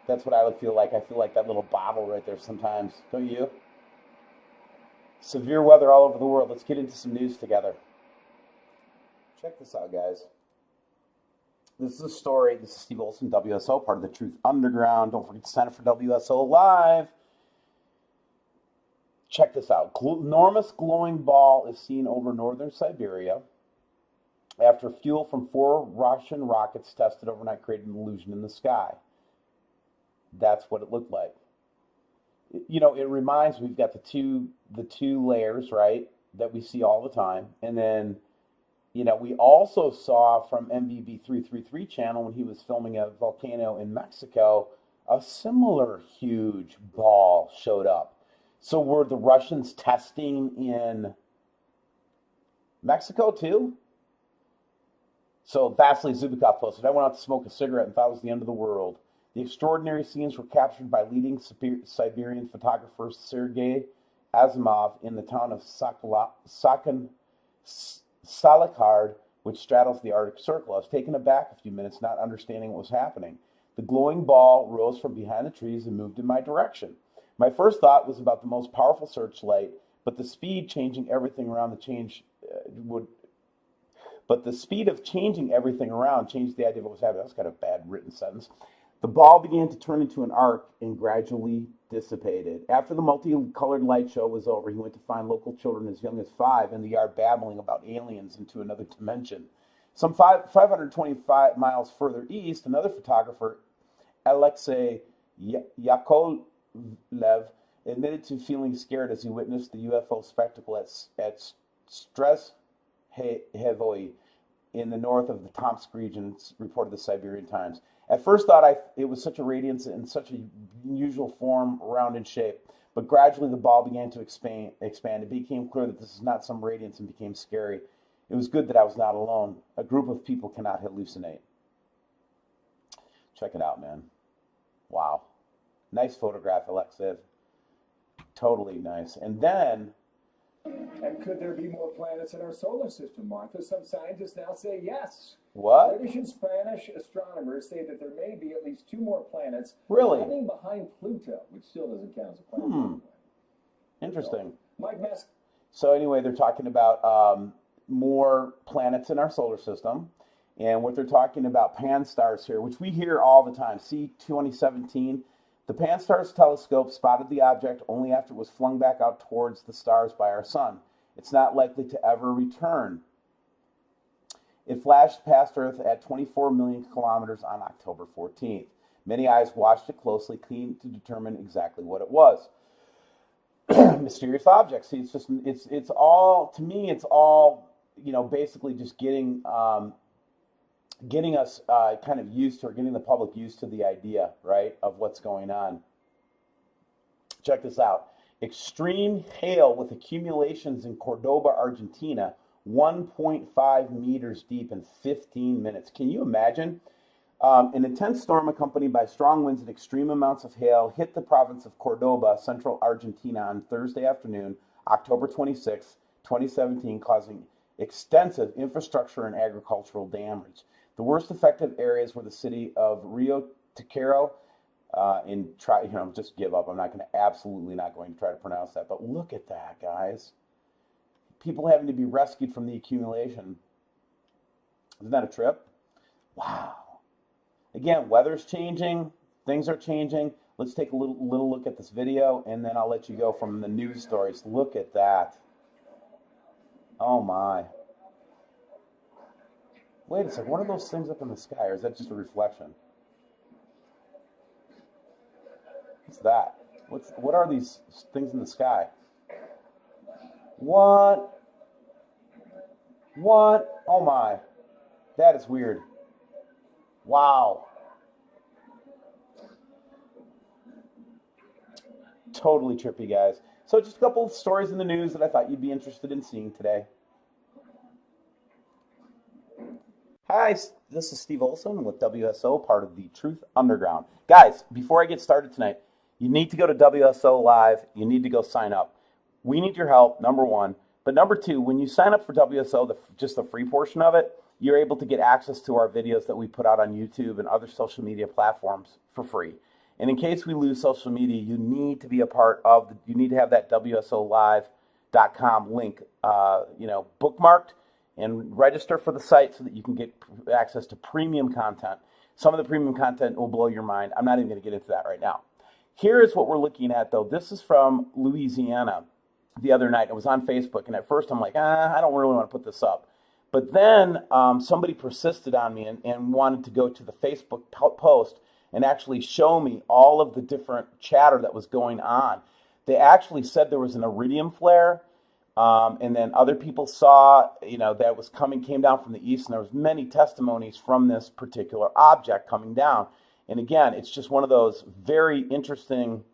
That's what I would feel like. I feel like that little bottle right there sometimes. Don't you? Severe weather all over the world. Let's get into some news together. Check this out, guys. This is a story. This is Steve Olson, WSO, part of the Truth Underground. Don't forget to sign up for WSO Live. Check this out. Enormous glowing ball is seen over northern Siberia after fuel from 4 Russian rockets tested overnight created an illusion in the sky. That's what it looked like. You know, it reminds me, we've got the two layers, right, that we see all the time. And then, you know, we also saw from MVB 333 channel when he was filming a volcano in Mexico, a similar huge ball showed up. So were the Russians testing in Mexico too? So Vasily Zubikov posted, I went out to smoke a cigarette and thought it was the end of the world. The extraordinary scenes were captured by leading Siberian photographer Sergei Asimov in the town of Salakhard, which straddles the Arctic Circle. I was taken aback a few minutes, not understanding what was happening. The glowing ball rose from behind the trees and moved in my direction. My first thought was about the most powerful searchlight, but the speed changing everything around But the speed of changing everything around changed the idea of what was happening. That was kind of a bad written sentence. The ball began to turn into an arc and gradually dissipated. After the multicolored light show was over, he went to find local children as young as 5 in the yard babbling about aliens into another dimension. Some 525 miles further east, another photographer, Alexei Yakovlev, admitted to feeling scared as he witnessed the UFO spectacle at Strezhevoy in the north of the Tomsk region, reported the Siberian Times. At first thought it was such a radiance in such a unusual form, round in shape, but gradually the ball began to expand. It became clear that this is not some radiance and became scary. It was good that I was not alone. A group of people cannot hallucinate. Check it out, man. Wow. Nice photograph, Alexev. Totally nice. And then... And could there be more planets in our solar system, Martha? Some scientists now say yes. What? British and Spanish astronomers say that there may be at least 2 more planets really behind Pluto, which still doesn't count as a planet. Interesting. Mike Mask. So anyway, they're talking about more planets in our solar system. And what they're talking about, pan-stars here, which we hear all the time. See 2017? The Pan-STARRS telescope spotted the object only after it was flung back out towards the stars by our sun. It's not likely to ever return. It flashed past Earth at 24 million kilometers on October 14th. Many eyes watched it closely, keen to determine exactly what it was. Mysterious objects. See, it's all, to me, it's all, you know, basically just getting us kind of used to, or getting the public used to the idea, right, of what's going on. Check this out. Extreme hail with accumulations in Cordoba, Argentina, 1.5 meters deep in 15 minutes. Can you imagine? An intense storm accompanied by strong winds and extreme amounts of hail hit the province of Cordoba, central Argentina, on Thursday afternoon, October 26, 2017, causing extensive infrastructure and agricultural damage. The worst affected areas were the city of Rio Tequero, just give up. I'm absolutely not going to try to pronounce that. But look at that, guys. People having to be rescued from the accumulation. Isn't that a trip? Wow. Again, weather's changing. Things are changing. Let's take a little look at this video, and then I'll let you go from the news stories. Look at that. Oh, my. Wait a second, what are those things up in the sky, or is that just a reflection? What's that? What are these things in the sky? What? Oh my. That is weird. Wow. Totally trippy, guys. So just a couple of stories in the news that I thought you'd be interested in seeing today. Hi, this is Steve Olson with WSO, part of the Truth Underground. Guys, before I get started tonight, you need to go to WSO Live. You need to go sign up. We need your help, number one. But number two, when you sign up for WSO, just the free portion of it, you're able to get access to our videos that we put out on YouTube and other social media platforms for free. And in case we lose social media, you need to be a part of, you need to have that WSOLive.com link, bookmarked and register for the site so that you can get access to premium content. Some of the premium content will blow your mind. I'm not even going to get into that right now. Here is what we're looking at, though. This is from Louisiana the other night. It was on Facebook, and at first I'm like, I don't really want to put this up. But then somebody persisted on me and wanted to go to the Facebook post and actually show me all of the different chatter that was going on. They actually said there was an iridium flare, and then other people saw, that was came down from the east, and there was many testimonies from this particular object coming down. And again, it's just one of those very interesting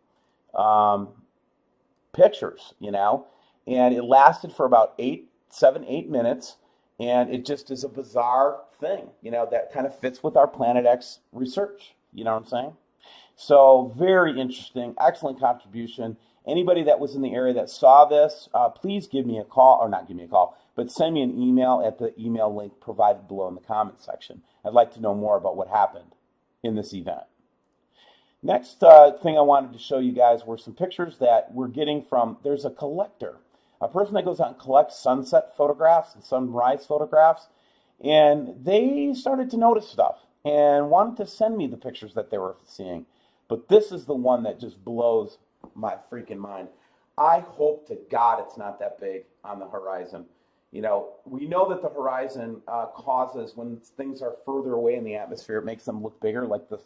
pictures, and it lasted for about 7-8 minutes, and it just is a bizarre thing, that kind of fits with our Planet X research. You know what I'm saying? So very interesting, excellent contribution. Anybody that was in the area that saw this, please give me a call, or not give me a call, but send me an email at the email link provided below in the comment section. I'd like to know more about what happened in this event. Next thing I wanted to show you guys were some pictures that we're getting from, there's a collector, a person that goes out and collects sunset photographs and sunrise photographs, and they started to notice stuff and wanted to send me the pictures that they were seeing. But this is the one that just blows my freaking mind. I hope to God it's not that big on the horizon. We know that the horizon causes, when things are further away in the atmosphere, it makes them look bigger, like when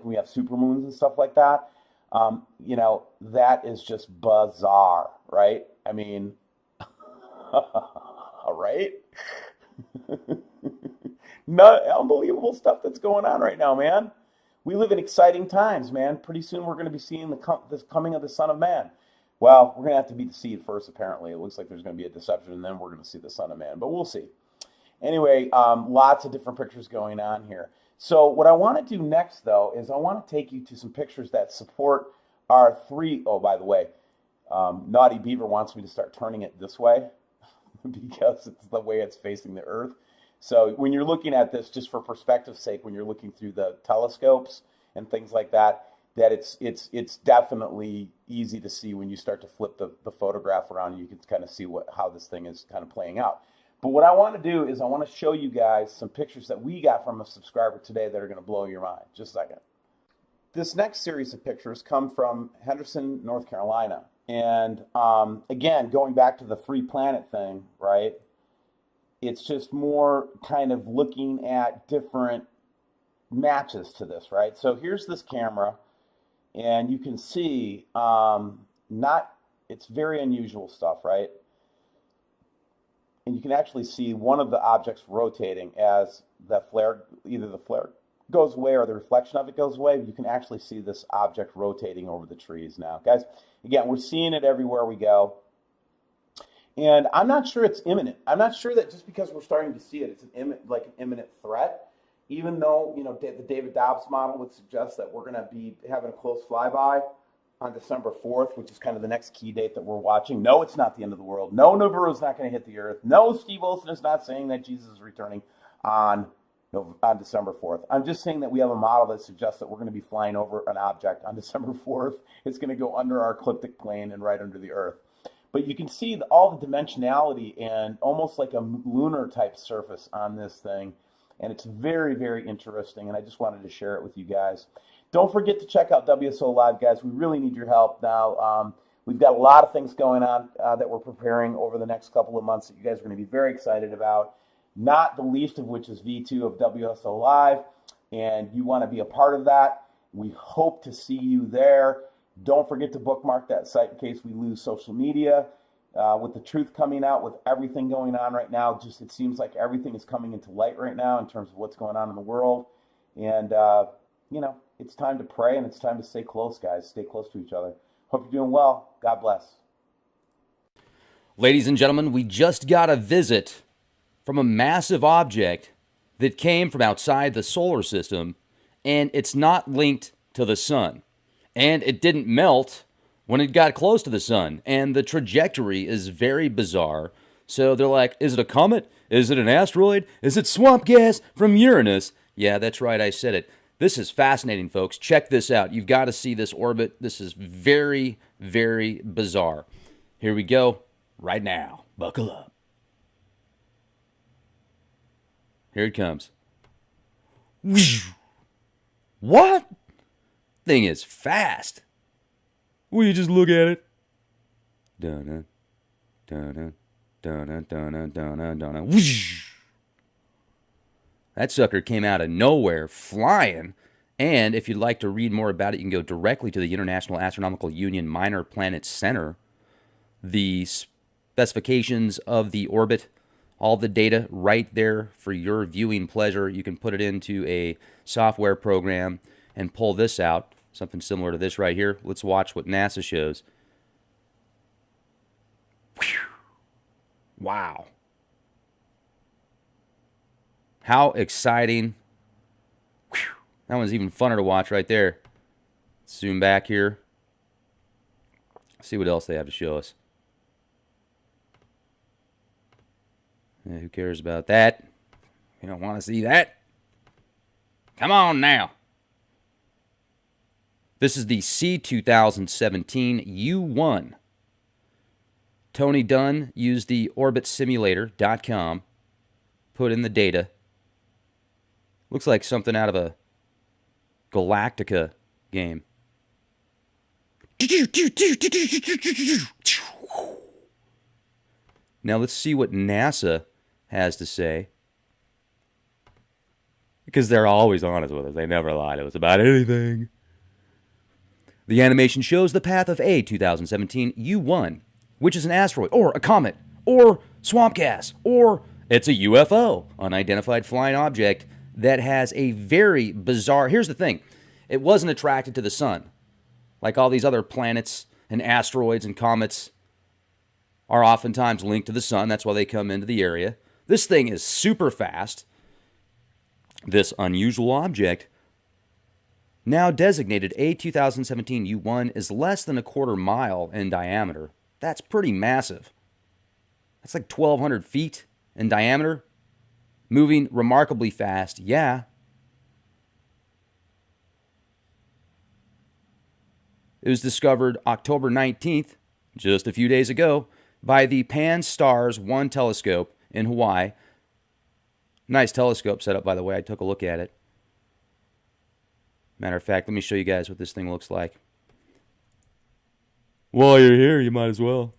we have supermoons and stuff like that. That is just bizarre, right? I mean, right? Unbelievable stuff that's going on right now, man. We live in exciting times, man. Pretty soon we're going to be seeing this coming of the Son of Man. Well, we're going to have to be deceived first, apparently. It looks like there's going to be a deception, and then we're going to see the Son of Man. But we'll see. Anyway, lots of different pictures going on here. So what I want to do next, though, is I want to take you to some pictures that support our oh, by the way, Naughty Beaver wants me to start turning it this way because it's the way it's facing the Earth. So when you're looking at this, just for perspective's sake, when you're looking through the telescopes and things like that, it's definitely easy to see when you start to flip the photograph around. You can kind of see how this thing is kind of playing out. But what I want to do is I want to show you guys some pictures that we got from a subscriber today that are going to blow your mind. Just a second. This next series of pictures come from Henderson, North Carolina. And again, going back to the 3-planet thing, right? It's just more kind of looking at different matches to this, right? So here's this camera, and you can see it's very unusual stuff, right? And you can actually see one of the objects rotating as either the flare goes away or the reflection of it goes away. You can actually see this object rotating over the trees now. Guys, again, we're seeing it everywhere we go. And I'm not sure it's imminent. I'm not sure that just because we're starting to see it, it's an imminent threat. Even though, the David Dobbs model would suggest that we're going to be having a close flyby on December 4th, which is kind of the next key date that we're watching. No, it's not the end of the world. No, Nibiru is not going to hit the Earth. No, Steve Wilson is not saying that Jesus is returning on December 4th. I'm just saying that we have a model that suggests that we're going to be flying over an object on December 4th. It's going to go under our ecliptic plane and right under the Earth. But you can see all the dimensionality and almost like a lunar type surface on this thing. And it's very, very interesting. And I just wanted to share it with you guys. Don't forget to check out WSO Live, guys. We really need your help now. We've got a lot of things going on that we're preparing over the next couple of months that you guys are going to be very excited about. Not the least of which is V2 of WSO Live. And you want to be a part of that. We hope to see you there. Don't forget to bookmark that site in case we lose social media. With the truth coming out, with everything going on right now, it seems like everything is coming into light right now in terms of what's going on in the world. And, it's time to pray and it's time to stay close, guys. Stay close to each other. Hope you're doing well. God bless. Ladies and gentlemen, we just got a visit from a massive object that came from outside the solar system, and it's not linked to the sun. And it didn't melt when it got close to the sun, and the trajectory is very bizarre. So they're like, is it a comet? Is it an asteroid? Is it swamp gas from Uranus? Yeah, that's right, I said it. This is fascinating, folks. Check this out. You've got to see this orbit. This is very, very bizarre. Here we go right now. Buckle up. Here it comes. What? Thing is fast. Will you just look at it? Dun dun dun dun dun dun dun. That sucker came out of nowhere, flying. And if you'd like to read more about it, you can go directly to the International Astronomical Union Minor Planet Center. The specifications of the orbit, all the data right there for your viewing pleasure. You can put it into a software program and pull this out, something similar to this right here. Let's watch what NASA shows. Whew. Wow. How exciting. Whew. That one's even funner to watch right there. Zoom back here. See what else they have to show us. Yeah, who cares about that? You don't want to see that? Come on now. This is the C2017 U1. Tony Dunn used the orbitsimulator.com, put in the data. Looks like something out of a Galactica game. Now let's see what NASA has to say. Because they're always honest with us. They never lie to us about anything. The animation shows the path of a 2017 U1, which is an asteroid, or a comet, or swamp gas, or it's a UFO, unidentified flying object that has a very bizarre... Here's the thing. It wasn't attracted to the sun. Like all these other planets and asteroids and comets are oftentimes linked to the sun. That's why they come into the area. This thing is super fast. This unusual object, now designated a 2017 U1, is less than a quarter mile in diameter. That's pretty massive. That's like 1,200 feet in diameter. Moving remarkably fast, yeah. It was discovered October 19th, just a few days ago, by the Pan-STARRS 1 telescope in Hawaii. Nice telescope setup, by the way. I took a look at it. Matter of fact, let me show you guys what this thing looks like. While you're here, you might as well.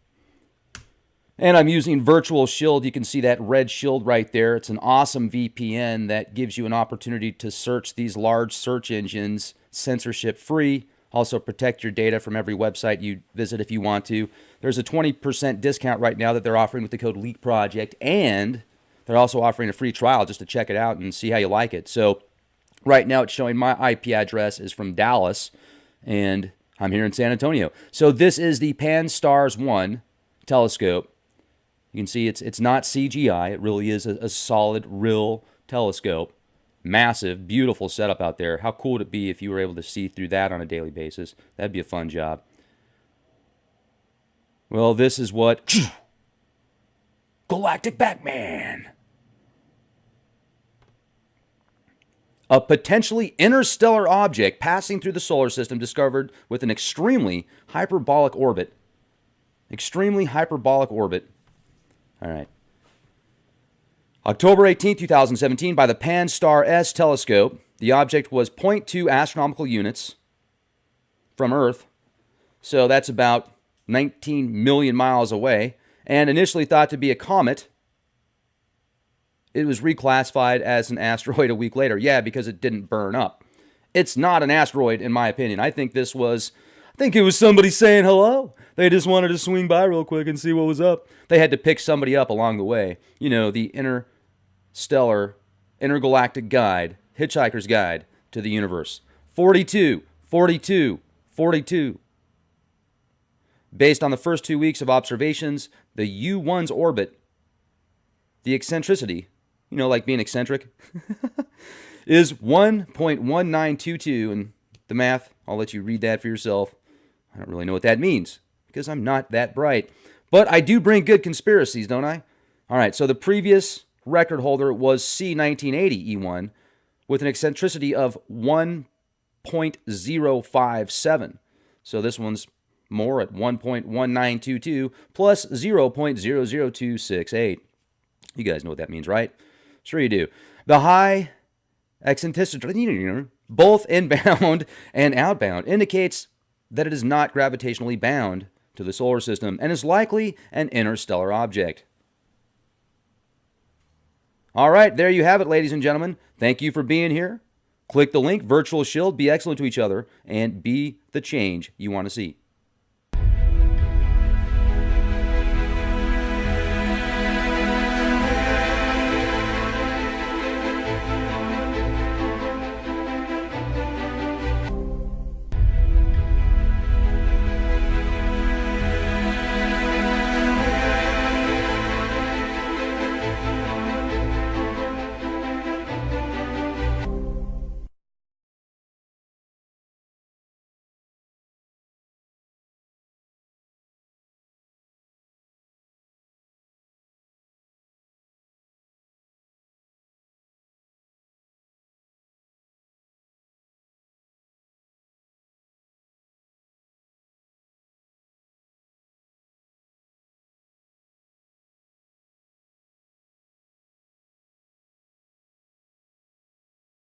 And I'm using Virtual Shield. You can see that red shield right there. It's an awesome VPN that gives you an opportunity to search these large search engines censorship-free. Also protect your data from every website you visit if you want to. There's a 20% discount right now that they're offering with the code LEAKPROJECT, and they're also offering a free trial just to check it out and see how you like it. So right now it's showing my IP address is from Dallas, and I'm here in San Antonio. So this is the Pan-STARRS 1 telescope. You can see it's not CGI. It really is a solid, real telescope. Massive, beautiful setup out there. How cool would it be if you were able to see through that on a daily basis? That'd be a fun job. Well, this is what... Galactic Batman! A potentially interstellar object passing through the solar system discovered with an extremely hyperbolic orbit. Extremely hyperbolic orbit. All right. October 18, 2017, by the Pan-STARRS telescope, the object was 0.2 astronomical units from Earth. So that's about 19 million miles away. And initially thought to be a comet. It was reclassified as an asteroid a week later. Yeah, because it didn't burn up. It's not an asteroid, in my opinion. I think it was somebody saying hello. They just wanted to swing by real quick and see what was up. They had to pick somebody up along the way. You know, the interstellar, intergalactic guide, Hitchhiker's Guide to the Universe. 42, 42, 42. Based on the first 2 weeks of observations, the U1's orbit, the eccentricity, you know, like being eccentric, is 1.1922. And the math, I'll let you read that for yourself. I don't really know what that means because I'm not that bright. But I do bring good conspiracies, don't I? All right, so the previous record holder was C1980 E1, with an eccentricity of 1.057. So this one's more at 1.1922 plus 0.00268. You guys know what that means, right? Sure you do. The high eccentricity, both inbound and outbound, indicates that it is not gravitationally bound to the solar system and is likely an interstellar object. All right, there you have it, ladies and gentlemen. Thank you for being here. Click the link, Virtual Shield. Be excellent to each other and be the change you want to see.